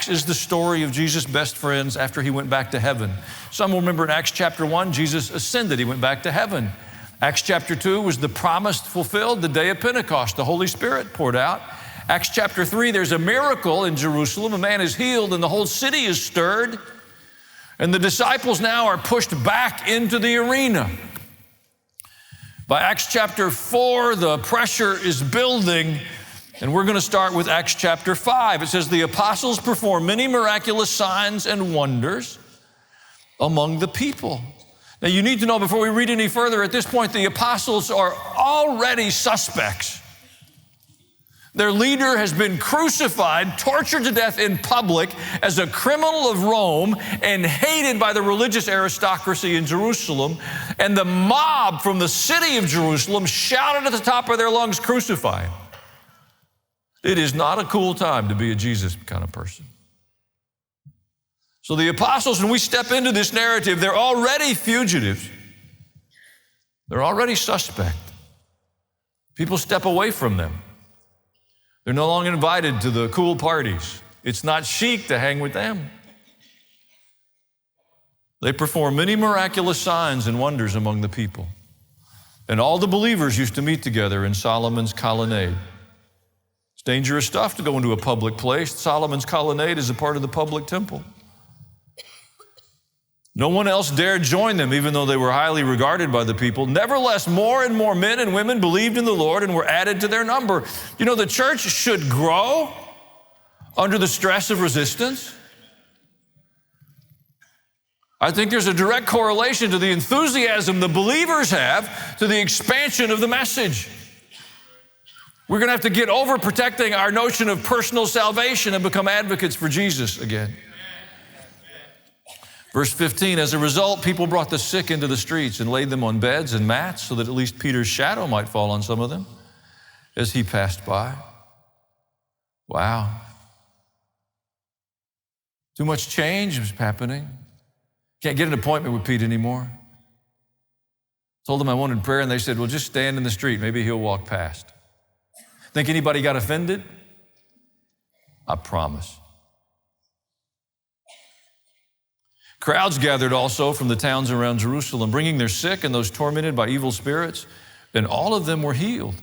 Acts is the story of Jesus' best friends after he went back to heaven. Some will remember in Acts chapter 1, Jesus ascended, he went back to heaven. Acts chapter 2 was the promise fulfilled, the day of Pentecost, the Holy Spirit poured out. Acts chapter 3, there's a miracle in Jerusalem. A man is healed and the whole city is stirred. And the disciples now are pushed back into the arena. By Acts chapter 4, the pressure is building, and we're going to start with Acts chapter 5. It says, the apostles performed many miraculous signs and wonders among the people. Now you need to know before we read any further, at this point the apostles are already suspects. Their leader has been crucified, tortured to death in public as a criminal of Rome and hated by the religious aristocracy in Jerusalem. And the mob from the city of Jerusalem shouted at the top of their lungs, crucify him. It is not a cool time to be a Jesus kind of person. So the apostles, when we step into this narrative, they're already fugitives. They're already suspect. People step away from them. They're no longer invited to the cool parties. It's not chic to hang with them. They perform many miraculous signs and wonders among the people. And all the believers used to meet together in Solomon's colonnade. It's dangerous stuff to go into a public place. Solomon's colonnade is a part of the public temple. No one else dared join them, even though they were highly regarded by the people. Nevertheless, more and more men and women believed in the Lord and were added to their number. You know, the church should grow under the stress of resistance. I think there's a direct correlation to the enthusiasm the believers have to the expansion of the message. We're going to have to get over protecting our notion of personal salvation and become advocates for Jesus again. Verse 15, as a result, people brought the sick into the streets and laid them on beds and mats so that at least Peter's shadow might fall on some of them as he passed by. Wow. Too much change was happening. Can't get an appointment with Pete anymore. Told them I wanted prayer, and they said, well, just stand in the street. Maybe he'll walk past. Think anybody got offended? I promise. Crowds gathered also from the towns around Jerusalem, bringing their sick and those tormented by evil spirits, and all of them were healed.